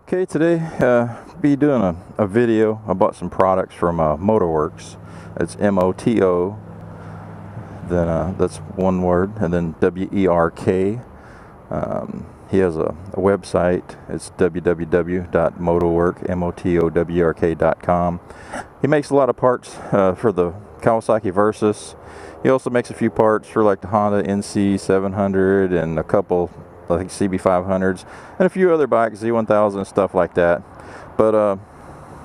Okay, today be doing a video about some products from Moto Werks. It's M-O-T-O, then that's one word, and then W-E-R-K. He has a website. It's www.motowerk.com. He makes a lot of parts for the Kawasaki Versys. He also makes a few parts for like the Honda NC 700 and a couple, I think, CB500s and a few other bikes, Z1000 and stuff like that. But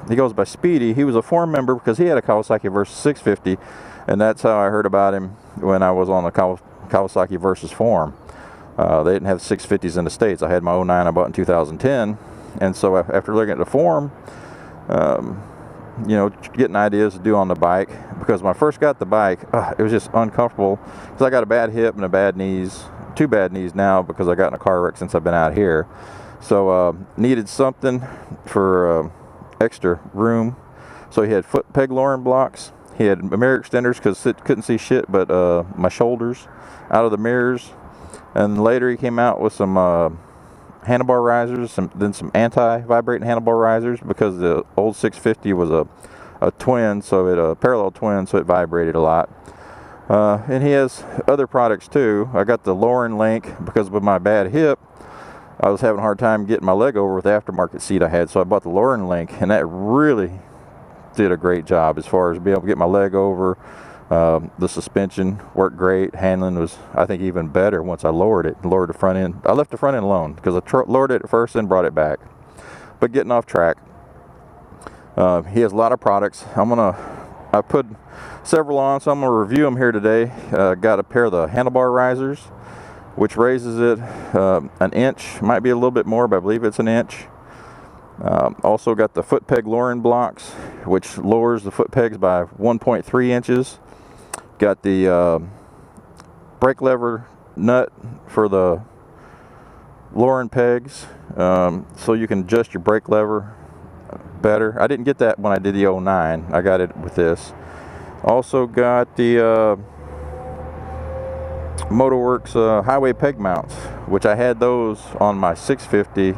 he goes by Speedy. He was a forum member because he had a Kawasaki Versys 650, and that's how I heard about him when I was on the Kawasaki Versys forum. They didn't have 650s in the States. I had my 09 I bought in 2010, and so after looking at the forum, you know, getting ideas to do on the bike, because when I first got the bike, it was just uncomfortable because I got a bad hip and a bad knees, two bad knees now because I got in a car wreck since I've been out here. So needed something for extra room. So he had foot peg lowering blocks. He had mirror extenders because couldn't see shit but my shoulders out of the mirrors. And later he came out with some handlebar risers, then some anti-vibrating handlebar risers, because the old 650 was a twin, so a parallel twin, so it vibrated a lot. And he has other products too. I got the lowering link because with my bad hip, I was having a hard time getting my leg over with the aftermarket seat I had, so I bought the lowering link, and that really did a great job as far as being able to get my leg over. The suspension worked great. Handling was, I think, even better once I lowered the front end. I left the front end alone because I lowered it at first and brought it back. But getting off track, he has a lot of products. I put several on, so I'm gonna review them here today. Got a pair of the handlebar risers, which raises it an inch, might be a little bit more, but I believe it's an inch. Also got the foot peg lowering blocks, which lowers the foot pegs by 1.3 inches. Got the brake lever nut for the lowering pegs, so you can adjust your brake lever better. I didn't get that when I did the 09. I got it with this. Also got the Moto Werks highway peg mounts, which I had those on my 650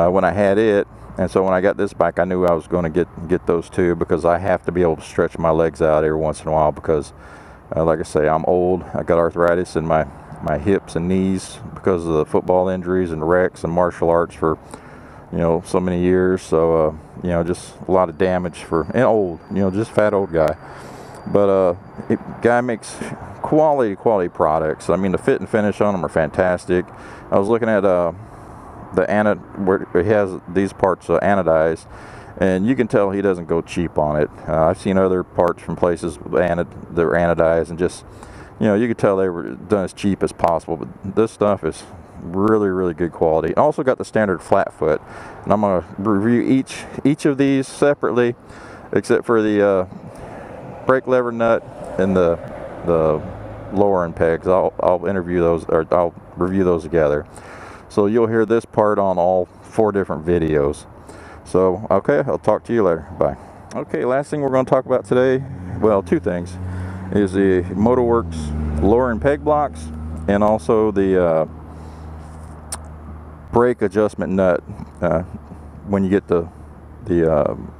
when I had it. And so when I got this bike, I knew I was going to get those too, because I have to be able to stretch my legs out every once in a while because, like I say, I'm old. I got arthritis in my hips and knees because of the football injuries and wrecks and martial arts for, you know, so many years. So, you know, just a lot of damage and old, you know, just fat old guy. But guy makes quality products. I mean, the fit and finish on them are fantastic. I was looking at where he has these parts anodized, and you can tell he doesn't go cheap on it. I've seen other parts from places that were anodized, and just, you know, you could tell they were done as cheap as possible. But this stuff is really good quality. I also got the standard flat foot, and I'm going to review each of these separately, except for the brake lever nut and the lowering pegs. I'll review those together. So you'll hear this part on all 4 different videos. So, okay, I'll talk to you later. Bye. Okay, last thing we're going to talk about today, well, 2 things, is the Moto Werks lowering peg blocks, and also the brake adjustment nut when you get the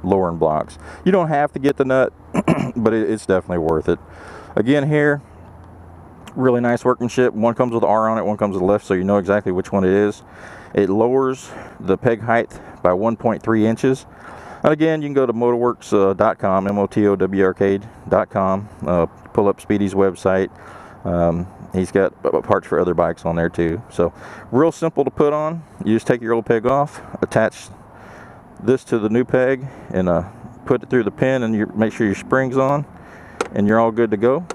lowering blocks. You don't have to get the nut, but it's definitely worth it. Again, here, really nice workmanship. One comes with an R on it, one comes with a left, so you know exactly which one it is. It lowers the peg height by 1.3 inches. And again, you can go to motowerks.com, motowerk.com, pull up Speedy's website. He's got parts for other bikes on there too. So real simple to put on. You just take your old peg off, attach this to the new peg, and put it through the pin, and make sure your spring's on, and you're all good to go.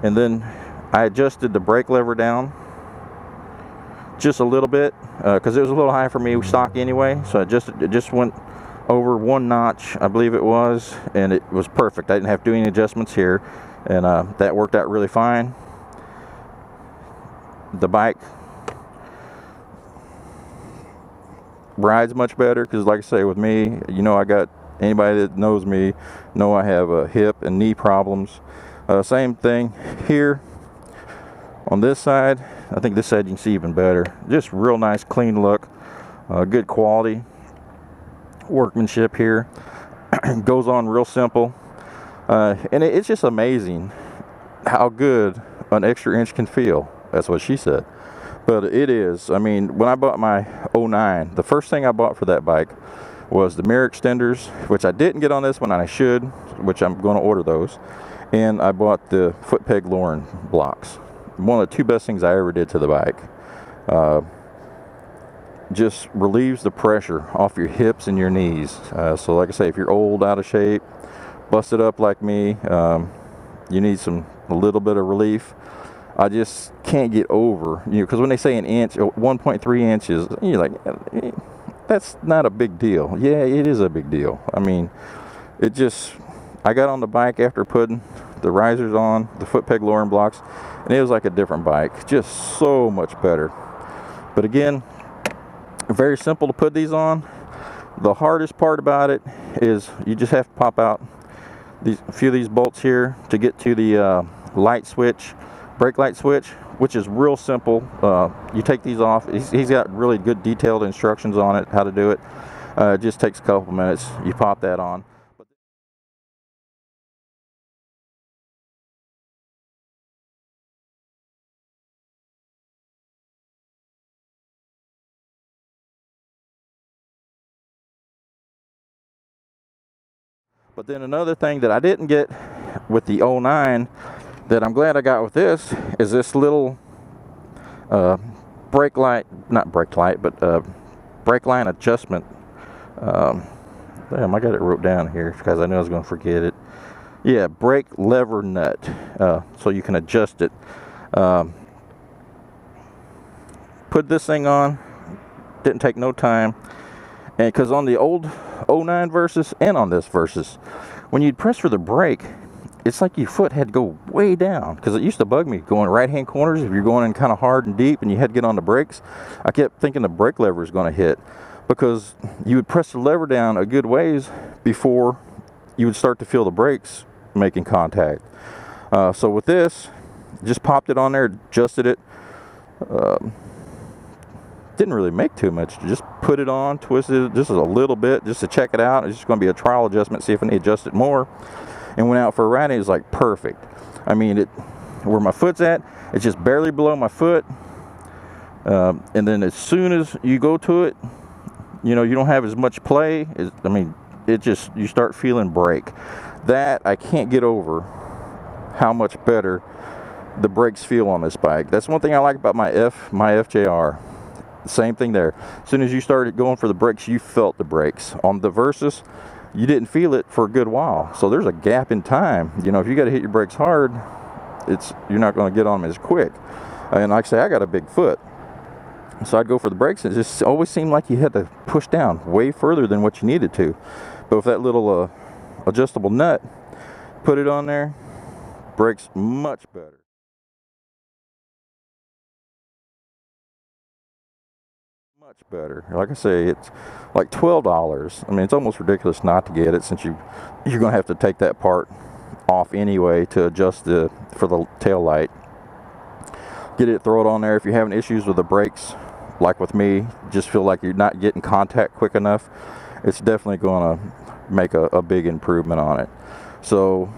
And then I adjusted the brake lever down just a little bit because it was a little high for me stock anyway. So it just went over 1 notch, I believe it was, and it was perfect. I didn't have to do any adjustments here, and that worked out really fine. The bike rides much better because, like I say, with me, you know, anybody that knows me know I have hip and knee problems. Same thing here on this side. I think this side you can see even better. Just real nice clean look. Good quality workmanship here. Goes on real simple, and it's just amazing how good an extra inch can feel. That's what she said. But it is. I mean, when I bought my 09, the first thing I bought for that bike was the mirror extenders, which I didn't get on this one, and I should, which I'm going to order those. And I bought the foot peg lowering blocks. One of the two best things I ever did to the bike. Just relieves the pressure off your hips and your knees. So like I say, if you're old, out of shape, busted up like me, you need a little bit of relief. I just can't get over, because when they say an inch, 1.3 inches, you're like, that's not a big deal. Yeah, it is a big deal. I mean, I got on the bike after putting the risers on, the foot peg lowering blocks, and it was like a different bike. Just so much better. But again, very simple to put these on. The hardest part about it is you just have to pop out a few of these bolts here to get to the light switch, brake light switch, which is real simple. You take these off. He's got really good detailed instructions on it, how to do it. It just takes a couple minutes. You pop that on. But then another thing that I didn't get with the 09 that I'm glad I got with this is this little brake line adjustment. Damn, I got it wrote down here because I knew I was going to forget it. Yeah, brake lever nut, so you can adjust it. Put this thing on, didn't take no time. And because on the old 09 Versys and on this Versys, when you'd press for the brake, it's like your foot had to go way down, because it used to bug me going right hand corners. If you're going in kind of hard and deep and you had to get on the brakes, I kept thinking the brake lever was going to hit, because you would press the lever down a good ways before you would start to feel the brakes making contact. So with this, just popped it on there, adjusted it. Didn't really make too much. Just put it on, twisted it just a little bit, just to check it out. It's just going to be a trial adjustment, see if I need to adjust it more. And went out for a ride, and it was like perfect. I mean, where my foot's at, it's just barely below my foot. And then as soon as you go to it, you don't have as much play. You start feeling brake. That, I can't get over how much better the brakes feel on this bike. That's one thing I like about my FJR. Same thing there. As soon as you started going for the brakes, you felt the brakes. On the Versys, you didn't feel it for a good while. So there's a gap in time. If you got to hit your brakes hard, you're not going to get on them as quick. And like I say, I got a big foot, so I'd go for the brakes, and it just always seemed like you had to push down way further than what you needed to. But with that little adjustable nut, put it on there, brakes much better. Much better. Like I say, it's like $12. I mean, it's almost ridiculous not to get it, since you're going to have to take that part off anyway to adjust for the tail light. Get it, throw it on there. If you're having issues with the brakes, like with me, just feel like you're not getting contact quick enough, it's definitely going to make a big improvement on it. So